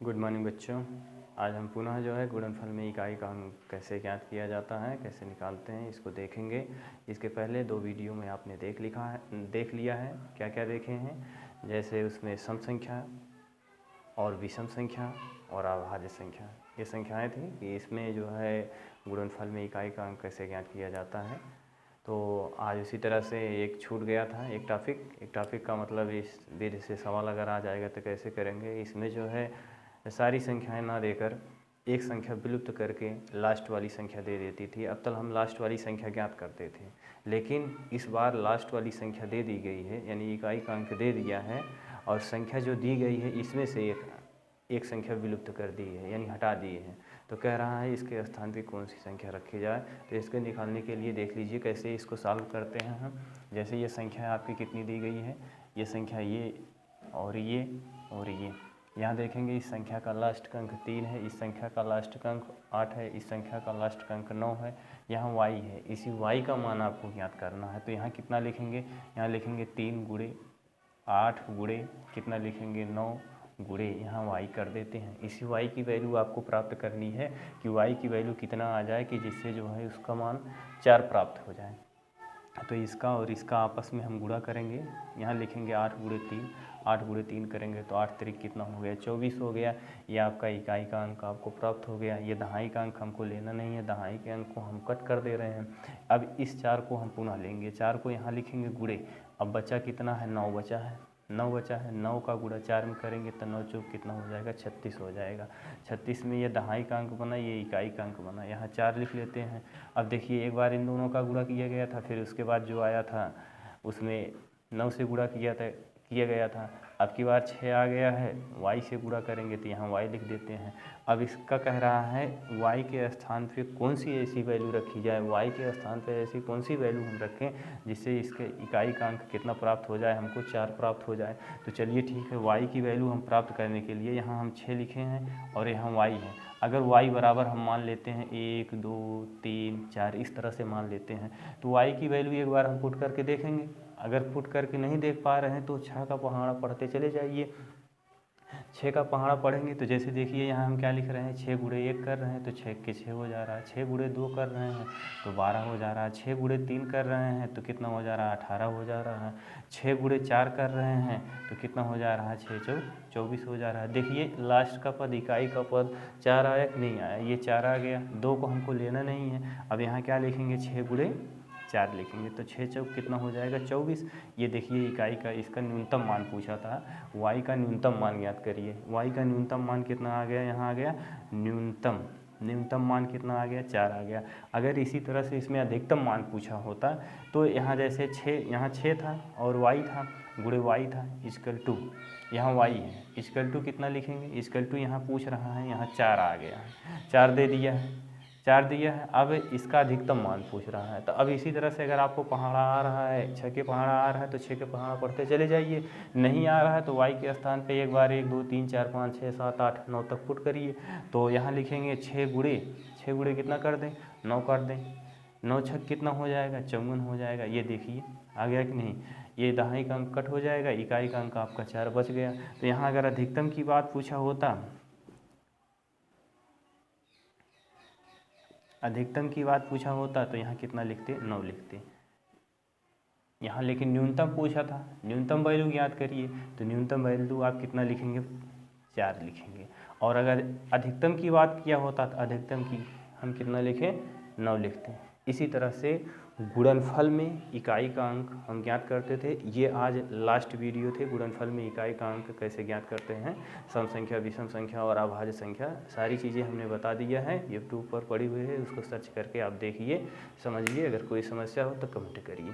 Good morning बच्चों। आज हम पुनः जो है गुणनफल में इकाई का अंक कैसे ज्ञात किया जाता है, कैसे निकालते हैं, इसको देखेंगे। इसके पहले 2 वीडियो में आपने देख लिया है। क्या क्या देखे हैं? जैसे उसमें सम संख्या और विषम संख्या और अभाज्य संख्या, ये संख्याएं थी कि इसमें जो है गुणनफल में इकाई का अंक कैसे ज्ञात किया जाता है। तो आज उसी तरह से एक छूट गया था, एक टॉपिक का मतलब इस विधि से सवाल अगर आ जाएगा तो कैसे करेंगे। इसमें जो है सारी संख्याएं ना देकर एक संख्या विलुप्त करके लास्ट वाली संख्या दे देती थी। अब तक हम लास्ट वाली संख्या ज्ञात करते थे, लेकिन इस बार लास्ट वाली संख्या दे दी गई है, यानी इकाई का अंक दे दिया है और संख्या जो दी गई है इसमें से एक संख्या विलुप्त कर दी है, यानी हटा दी है। तो कह रहा है इसके स्थान पे कौन सी संख्या रखी जाए। तो इसको निकालने के लिए देख लीजिए कैसे इसको सॉल्व करते हैं हम। जैसे ये संख्या आपकी कितनी दी गई है, ये संख्या ये और ये और ये। यहाँ देखेंगे इस संख्या का लास्ट का अंक 3 है, इस संख्या का लास्ट का अंक 8 है, इस संख्या का लास्ट का अंक 9 है। यहाँ y है, इसी y का मान आपको ज्ञात करना है। तो यहाँ कितना लिखेंगे? यहाँ लिखेंगे 3 गुणे 8 गुणे कितना लिखेंगे 9 गुणे यहाँ y कर देते हैं। इसी y की वैल्यू आपको प्राप्त करनी है कि y की वैल्यू कितना आ जाए कि जिससे जो है उसका मान 4 प्राप्त हो जाए। तो इसका और इसका आपस में हम गुणा करेंगे। यहाँ लिखेंगे 8 गुणे 3, 8 गुणे 3 करेंगे तो 8 तिरिक कितना हो गया? 24 हो गया। ये आपका इकाई का अंक आपको प्राप्त हो गया। ये दहाई का अंक हमको लेना नहीं है, दहाई के अंक को हम कट कर दे रहे हैं। अब इस 4 को हम पुनः लेंगे, 4 को यहाँ लिखेंगे गुणे। अब बचा कितना है? 9 बचा है, 9 बचा है। 9 का गुणा 4 में करेंगे तो 9 चौक कितना हो जाएगा? 36 हो जाएगा। 36 में ये दहाई का अंक बना, ये इकाई का अंक बना। यहाँ 4 लिख लेते हैं। अब देखिए एक बार इन दोनों का गुणा किया गया था, फिर उसके बाद जो आया था उसमें 9 से गुणा किया गया था। अब की बार 6 आ गया है, y से गुणा करेंगे तो यहाँ y लिख देते हैं। अब इसका कह रहा है y के स्थान पे कौन सी ऐसी वैल्यू रखी जाए, y के स्थान पे ऐसी कौन सी वैल्यू हम रखें जिससे इसके इकाई का अंक कितना प्राप्त हो जाए, हमको 4 प्राप्त हो जाए। तो चलिए ठीक है, y की वैल्यू हम प्राप्त करने के लिए यहाँ हम 6 लिखे हैं और यहाँ y है। अगर y बराबर हम मान लेते हैं 1 2 3 4 इस तरह से मान लेते हैं, तो y की वैल्यू एक बार हम पुट करके देखेंगे। अगर पुट करके नहीं देख पा रहे हैं तो 6 का पहाड़ा पढ़ते चले जाइए। 6 का पहाड़ा पढ़ेंगे तो जैसे देखिए यहाँ हम क्या लिख रहे हैं, 6 गुणे 1 कर रहे हैं तो 6 के 6 हो जा रहा है। 6 गुणे 2 कर रहे हैं तो 12 हो जा रहा है। 6 गुणे 3 कर रहे हैं तो कितना हो जा रहा है? 18 हो जा रहा है। 6 गुणे 4 कर रहे हैं तो कितना हो जा रहा है? 6 चौक 24 हो जा रहा है। देखिए लास्ट का पद, इकाई का पद 4 आया कि नहीं आया? ये 4 आ गया, 2 को हमको लेना नहीं है। अब यहाँ क्या लिखेंगे? 6 गुणे 4 लिखेंगे तो 6 चौक कितना हो जाएगा? 24। ये देखिए इकाई का इसका न्यूनतम मान पूछा था, y का न्यूनतम मान ज्ञात करिए। y का न्यूनतम मान कितना आ गया? यहाँ आ गया न्यूनतम मान कितना आ गया? 4 आ गया। अगर इसी तरह से इसमें अधिकतम मान पूछा होता तो यहाँ जैसे 6, यहाँ 6 था और y था, गुणे y था इक्वल टू, यहाँ y है इक्वल टू कितना लिखेंगे? इक्वल टू यहाँ पूछ रहा है, यहाँ 4 आ गया है, 4 दे दिया है, 4 दिया है। अब इसका अधिकतम मान पूछ रहा है। तो अब इसी तरह से अगर आपको पहाड़ा आ रहा है, 6 के पहाड़ा आ रहा है तो 6 के पहाड़ा पढ़ते चले जाइए। नहीं आ रहा है तो y के स्थान पे एक बार 1 2 3 4 5 6 7 8 9 तक पुट करिए। तो यहाँ लिखेंगे 6 गुणे कितना कर दें? 9 कर दें। 9 छक कितना हो जाएगा? 54 हो जाएगा। ये देखिए आ गया कि नहीं? ये दहाई का अंक कट हो जाएगा, इकाई का अंक आपका 4 बच गया। तो यहाँ अगर अधिकतम की बात पूछा होता, तो यहाँ कितना लिखते? 9 लिखते। यहाँ लेकिन न्यूनतम पूछा था, न्यूनतम वैल्यू ज्ञात करिए, तो न्यूनतम वैल्यू आप कितना लिखेंगे? 4 लिखेंगे। और अगर अधिकतम की बात किया होता तो अधिकतम की हम कितना लिखें? 9 लिखते हैं। इसी तरह से गुणनफल में इकाई का अंक हम ज्ञात करते थे। ये आज लास्ट वीडियो थे, गुणनफल में इकाई का अंक कैसे ज्ञात करते हैं, सम संख्या, विषम संख्या और अभाज्य संख्या, सारी चीज़ें हमने बता दिया है। यूट्यूब पर पड़ी हुई है, उसको सर्च करके आप देखिए, समझिए। अगर कोई समस्या हो तो कमेंट करिए।